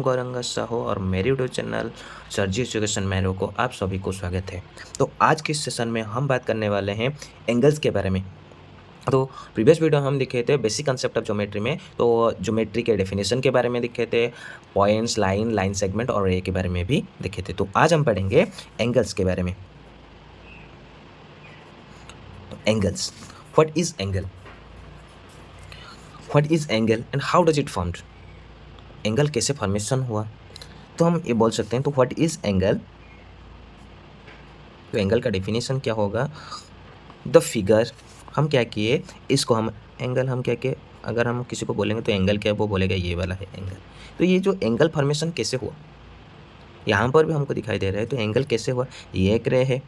हूं गौरंगा साहू और मेरे यूट्यूब चैनल सरजी एजुकेशन मैनू को आप सभी को स्वागत है। तो आज के सेशन में हम बात करने वाले हैं एंगल्स के बारे में। तो प्रीवियस वीडियो हम दिखे थे बेसिक कंसेप्ट ऑफ ज्योमेट्री में, तो ज्योमेट्री के डेफिनेशन के बारे में दिखे थे, पॉइंट्स, लाइन, लाइन सेगमेंट और रे के बारे में भी दिखे थे। तो आज हम पढ़ेंगे एंगल्स के बारे में। तो angles, what is angle, what is angle and how does it formed. Angle कैसे फॉर्मेशन हुआ, तो हम ये बोल सकते हैं। तो व्हाट इज एंगल, तो एंगल का डेफिनेशन क्या होगा। द फिगर, हम क्या किए, इसको हम एंगल, हम क्या किए, अगर हम किसी को बोलेंगे तो एंगल क्या है, वो बोलेगा ये वाला है एंगल। तो ये जो एंगल फॉर्मेशन कैसे हुआ, यहाँ पर भी हमको दिखाई दे रहा है। तो एंगल कैसे हुआ, ये एक रे है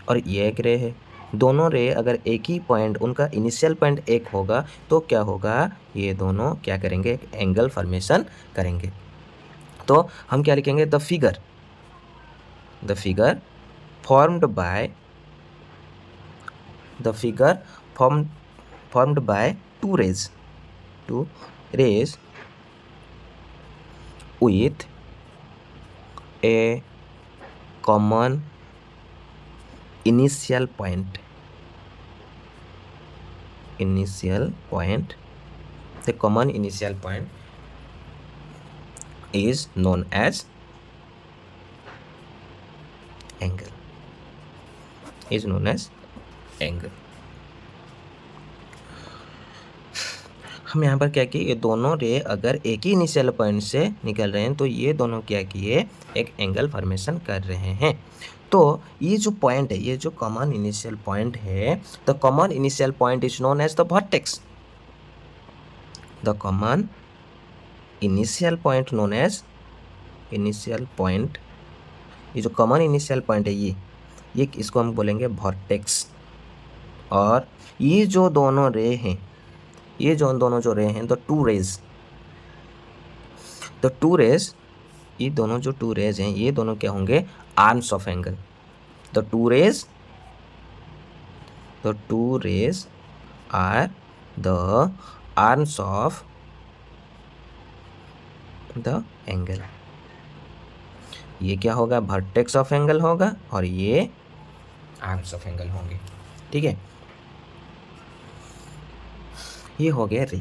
और ये एक रे है, दोनों रे अगर एक ही पॉइंट, उनका इनिशियल पॉइंट एक होगा तो क्या होगा, ये दोनों क्या करेंगे, एक एंगल फॉर्मेशन करेंगे। तो हम क्या लिखेंगे, the figure formed by two rays with a common initial point. The common initial point is known as angle. हम यहाँ पर क्या किए, ये दोनों रे अगर एक ही इनिशियल पॉइंट से निकल रहे हैं तो ये दोनों क्या किए, एक एंगल फॉर्मेशन कर रहे हैं। तो ये जो पॉइंट है, ये जो कॉमन इनिशियल पॉइंट है, the common initial point is known as the vertex. The common initial point known as initial point, ये जो कॉमन इनिशियल पॉइंट है ये इसको हम बोलेंगे वर्टेक्स। और ये जो दोनों रे हैं, ये जो दोनों जो रे हैं, द टू रेज, ये दोनों जो टू रेज हैं, ये दोनों क्या होंगे, arms of angle. The two rays are the arms of the angle. ये क्या होगा, वर्टेक्स ऑफ एंगल होगा और ये आर्म्स ऑफ एंगल होंगे। ठीक है, ये हो गया रे।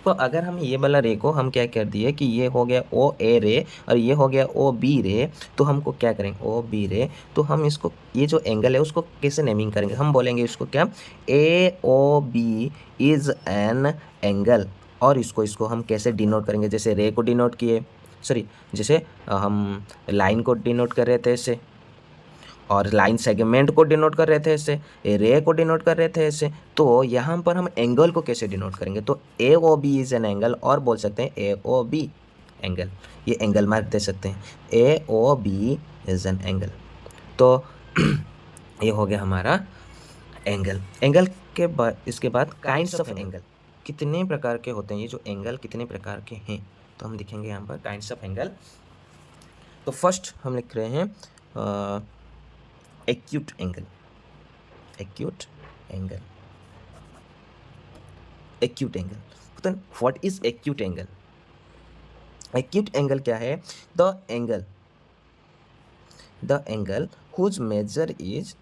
तो अगर हम ये वाला रे को हम क्या कर दिए कि ये हो गया ओ ए रे और ये हो गया ओ बी रे, तो हमको क्या करेंगे, ओ बी रे, तो हम इसको, ये जो एंगल है उसको कैसे नेमिंग करेंगे, हम बोलेंगे इसको क्या, A O B is an angle. और इसको हम कैसे डिनोट करेंगे, जैसे रे को डिनोट किए, सॉरी जैसे हम लाइन को डिनोट कर रहे थे ऐसे, और लाइन सेगमेंट को डिनोट कर रहे थे ऐसे, रे को डिनोट कर रहे थे ऐसे। तो यहाँ पर हम एंगल को कैसे डिनोट करेंगे, तो A O B is an angle, और बोल सकते हैं ए ओ बी एंगल, ये एंगल मार्क दे सकते हैं, A O B is an angle. तो ये हो गया हमारा एंगल। एंगल के बाद, इसके बाद काइंड्स ऑफ एंगल, कितने प्रकार के होते हैं ये जो एंगल, कितने प्रकार के हैं, तो हम लिखेंगे यहाँ पर काइंड्स ऑफ एंगल। तो फर्स्ट हम लिख रहे हैं acute angle। then what is acute angle? acute angle क्या है, the angle whose measure is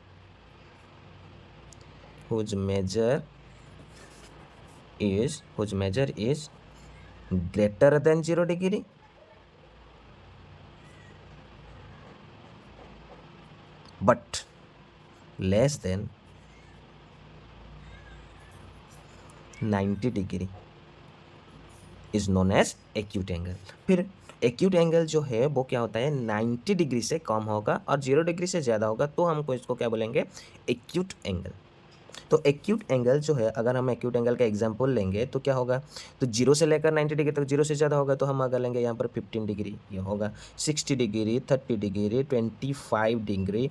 greater than 0 degree but less than 90 degree is known as acute angle. फिर एक्यूट एंगल जो है वो क्या होता है, 90 डिग्री से कम होगा और 0 डिग्री से ज़्यादा होगा, तो हमको इसको क्या बोलेंगे, एक्यूट एंगल। तो एक्यूट एंगल जो है, अगर हम एक्यूट एंगल का एग्जांपल लेंगे तो क्या होगा, तो 0 से लेकर 90 डिग्री तक, 0 से ज़्यादा होगा तो हम अगर लेंगे यहाँ पर 15 डिग्री, ये होगा 60 डिग्री, 30 डिग्री, 25 डिग्री।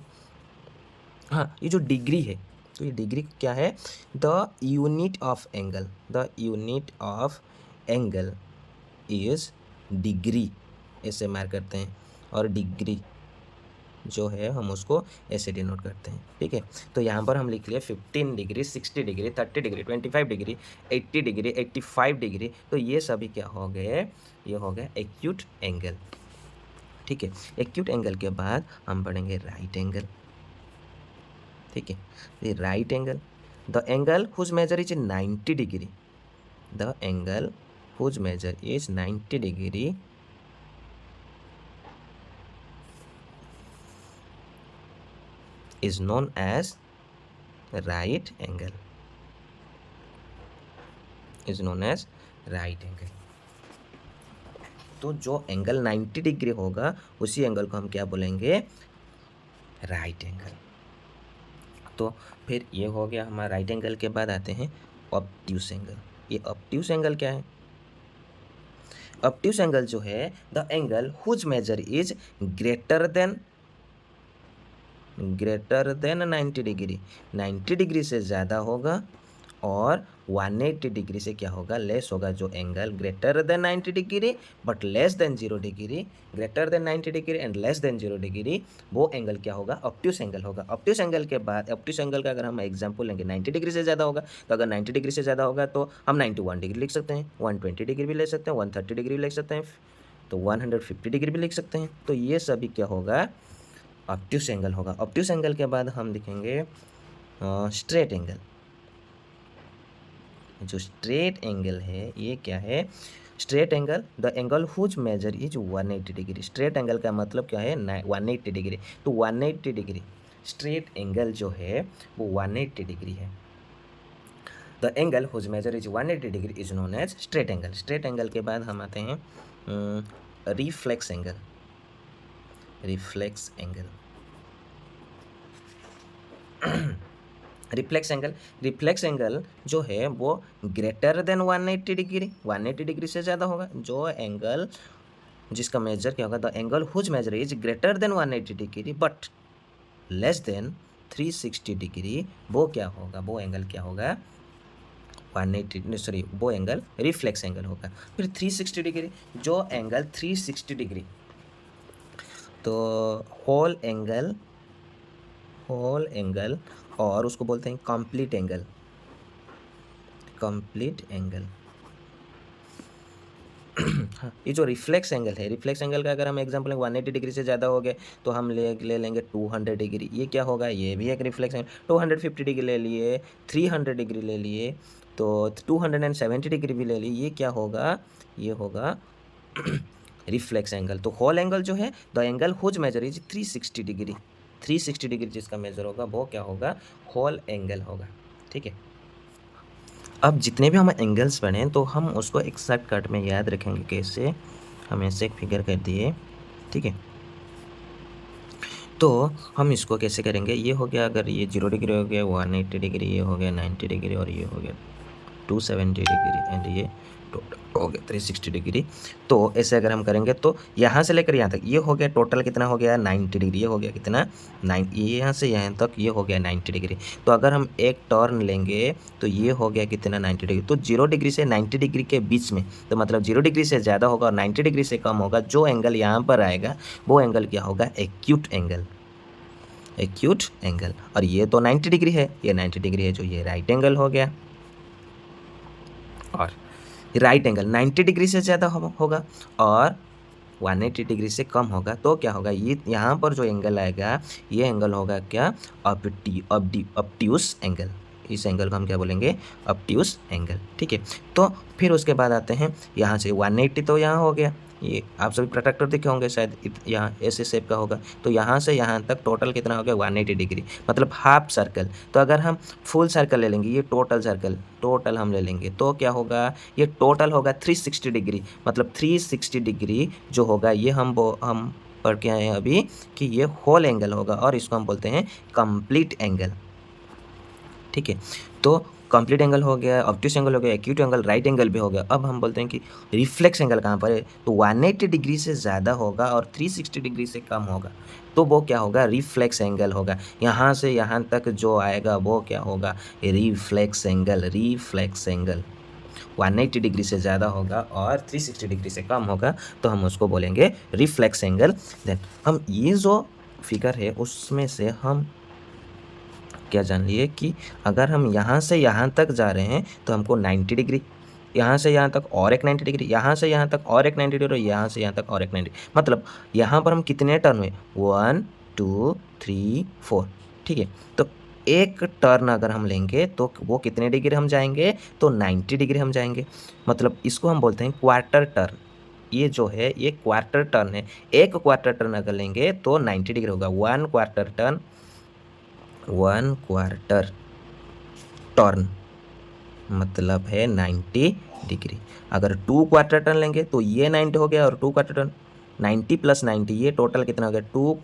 हाँ, ये जो डिग्री है, तो ये डिग्री क्या है, the unit of angle is degree, ऐसे मार्क करते हैं, और डिग्री जो है हम उसको ऐसे डिनोट करते हैं। ठीक है, तो यहाँ पर हम लिख लिए 15 degree, 60 degree, 30 degree, 25 degree, 80 degree, 85 degree. तो ये सभी क्या हो गए, ये हो गया एक्यूट एंगल। ठीक है। एक्यूट एंगल के बाद हम पढ़ेंगे राइट एंगल। ठीक है, ये right angle, the angle whose measure is 90 degree, the angle whose measure is 90 degree is known as right angle, is known as right angle। तो जो एंगल 90 डिग्री होगा उसी एंगल को हम क्या बोलेंगे, राइट एंगल। तो फिर ये हो गया हमारा राइट एंगल के बाद आते हैं ऑब्ट्यूस एंगल। ये ऑब्ट्यूस एंगल क्या है, ऑब्ट्यूस एंगल जो है the angle whose measure is greater than 90 degree, 90 degree से ज़्यादा होगा और 180 डिग्री से क्या होगा, लेस होगा। जो angle greater than 90 degree but less then 0 degree, greater than 90 degree and less than 0 degree, वो एंगल क्या होगा, ऑब्ट्यूस एंगल होगा। ऑब्ट्यूस एंगल के बाद ऑब्ट्यूस एंगल का अगर हम एग्जांपल लेंगे 90 डिग्री से ज़्यादा होगा, तो अगर 90 डिग्री से ज़्यादा होगा तो हम 91 डिग्री लिख सकते हैं, 120 डिग्री भी ले सकते हैं, 130 डिग्री भी लिख सकते हैं, तो 150 डिग्री भी लिख सकते हैं। तो ये सभी क्या होगा, ऑब्ट्यूस एंगल होगा। ऑब्ट्यूस एंगल के बाद हम दिखेंगे स्ट्रेट एंगल। जो स्ट्रेट एंगल है ये क्या है, straight angle the angle whose measure is 180 degree. Straight angle का मतलब क्या है, 180 डिग्री। तो 180 डिग्री स्ट्रेट एंगल जो है वो 180 डिग्री है। The angle whose measure is 180 degree is known as straight angle. Straight angle के बाद हम आते हैं reflex angle. Reflex angle reflex angle, reflex angle जो है वो ग्रेटर देन 180 डिग्री, 180 डिग्री से ज़्यादा होगा। जो एंगल जिसका मेजर क्या होगा, the angle whose measure is greater than 180 degree but less than 360 degree, वो क्या होगा, वो एंगल क्या होगा, 180 सॉरी वो एंगल रिफ्लेक्स एंगल होगा। फिर 360 डिग्री, जो एंगल 360 डिग्री, तो होल एंगल और उसको बोलते हैं कंप्लीट एंगल। कंप्लीट एंगल हाँ, ये जो रिफ्लेक्स एंगल है, रिफ्लेक्स एंगल का अगर हम एग्जांपल लेंगे 180 डिग्री से ज़्यादा हो गए तो हम ले लेंगे 200 डिग्री, ये क्या होगा, ये भी एक रिफ्लेक्स एंगल। 250 डिग्री ले लिए, 300 डिग्री ले लिए, तो 270 डिग्री भी ले लिए, ये क्या होगा, ये होगा रिफ्लेक्स एंगल। तो होल एंगल जो है the angle whose measure is 360 degree, 360 degree जिसका मेजर होगा वो क्या होगा, होल एंगल होगा। ठीक है, अब जितने भी हम एंगल्स पढ़ें तो हम उसको एक शॉर्टकट में याद रखेंगे कैसे, हम ऐसे एक फिगर कर दिए। ठीक है, तो हम इसको कैसे करेंगे, ये हो गया, अगर ये 0 डिग्री हो गया, 180 डिग्री, ये हो गया 90 डिग्री और ये हो गया 270 डिग्री एंड ये टोटल हो गया 360 डिग्री। तो ऐसे अगर हम करेंगे तो यहाँ से लेकर यहाँ तक ये हो गया टोटल कितना हो गया, 90 डिग्री। ये हो गया कितना, 9, ये यहाँ से यहाँ तक ये हो गया 90 डिग्री। तो अगर हम एक टर्न लेंगे तो ये हो गया कितना, 90 डिग्री। तो 0 डिग्री से 90 डिग्री के बीच में, तो मतलब 0 डिग्री से ज़्यादा होगा और 90 डिग्री से कम होगा, जो एंगल यहाँ पर आएगा वो एंगल क्या होगा, एक्यूट एंगल। एक्यूट एंगल, और ये तो 90 डिग्री है, ये 90 डिग्री है, जो ये राइट एंगल हो गया। और राइट एंगल 90 डिग्री से ज़्यादा होगा और 180 डिग्री से कम होगा, तो क्या होगा, ये यहाँ पर जो एंगल आएगा ये एंगल होगा क्या, ऑब्ट्यूस एंगल। इस एंगल को हम क्या बोलेंगे, ऑब्ट्यूस एंगल। ठीक है, तो फिर उसके बाद आते हैं यहाँ से 180, तो यहाँ हो गया, ये आप सभी प्रोट्रैक्टर देखे होंगे शायद, यहाँ ऐसे शेप का होगा। तो यहाँ से यहाँ तक टोटल कितना हो गया, 180 डिग्री, मतलब हाफ सर्कल। तो अगर हम फुल सर्कल ले लेंगे, ये टोटल सर्कल टोटल हम ले लेंगे तो क्या होगा, ये टोटल होगा 360 डिग्री, मतलब 360 डिग्री जो होगा ये हम पढ़ के आए हैं अभी कि ये होल एंगल होगा और इसको हम बोलते हैं कंप्लीट एंगल। ठीक है, तो कंप्लीट एंगल हो गया, ऑब्ट्यूस एंगल हो गया, एक्यूट एंगल, राइट एंगल भी हो गया। अब हम बोलते हैं कि रिफ्लेक्स एंगल कहाँ पर है, तो 180 डिग्री से ज़्यादा होगा और 360 डिग्री से कम होगा, तो वो क्या होगा, रिफ्लेक्स एंगल होगा। यहाँ से यहाँ तक जो आएगा वो क्या होगा, reflex angle. Reflex angle 180 degree से ज़्यादा होगा और 360 डिग्री से कम होगा, तो हम उसको बोलेंगे रिफ्लेक्स एंगल। देन हम ये जो फिगर है उसमें से हम क्या जान लिए कि अगर हम यहाँ से यहाँ तक जा रहे हैं तो हमको 90 डिग्री यहाँ से यहाँ तक और एक 90 डिग्री, यहाँ से यहाँ तक और एक 90 डिग्री, और यहाँ से यहाँ तक और एक 90, मतलब यहाँ पर हम कितने टर्न हुए, 1 2 3 4, ठीक है। तो एक टर्न अगर हम लेंगे तो वो कितने डिग्री हम जाएंगे, तो 90 डिग्री हम जाएंगे, मतलब इसको हम बोलते हैं क्वार्टर टर्न। ये जो है ये क्वार्टर टर्न है, एक क्वार्टर टर्न अगर लेंगे तो 90 डिग्री होगा। वन क्वार्टर टर्न मतलब है 90 डिग्री। अगर 2 क्वार्टर टर्न लेंगे तो ये 90 हो गया, और 2 क्वार्टर टर्न 90 + 90 ये टोटल कितना हो गया, 2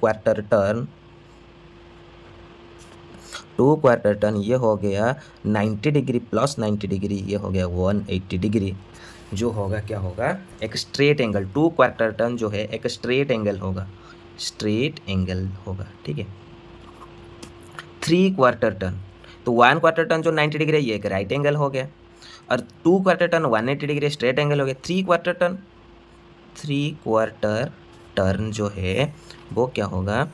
क्वार्टर टर्न ये हो गया 90 डिग्री + 90 डिग्री, ये हो गया 180 डिग्री, जो होगा क्या होगा, एक स्ट्रेट एंगल। 2 क्वार्टर टर्न जो है एक स्ट्रेट एंगल होगा, ठीक है। 3 क्वार्टर टर्न, तो 1 क्वार्टर टर्न जो 90 डिग्री है ये एक राइट एंगल हो गया, और 2 quarter turn 180 degree straight angle हो गया। 3 क्वार्टर टर्न जो है वो क्या होगा,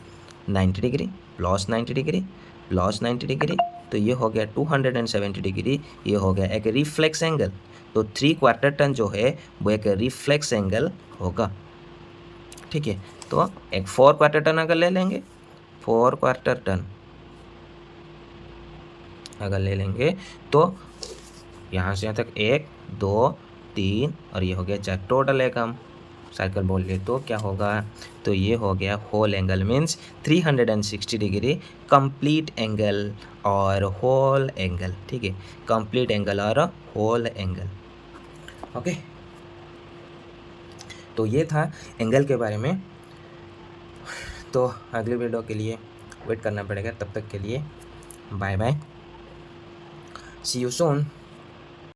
90 डिग्री + 90 डिग्री + 90 डिग्री, तो ये हो गया 270 डिग्री, ये हो गया एक रिफ्लेक्स एंगल। तो 3 क्वार्टर टर्न जो है वो एक रिफ्लेक्स एंगल होगा, ठीक है। तो एक 4 क्वार्टर टर्न अगर ले लेंगे, 4 क्वार्टर टर्न अगर ले लेंगे तो यहाँ से यहाँ तक 1 2 3 और ये हो गया 4, टोटल एक हम सर्कल बोल ले तो क्या होगा, तो ये हो गया whole angle, means 360 degree complete angle और होल एंगल, ठीक है, कंप्लीट एंगल और होल एंगल। ओके, तो ये था एंगल के बारे में। तो अगले वीडियो के लिए वेट करना पड़ेगा, तब तक के लिए bye bye, see you soon.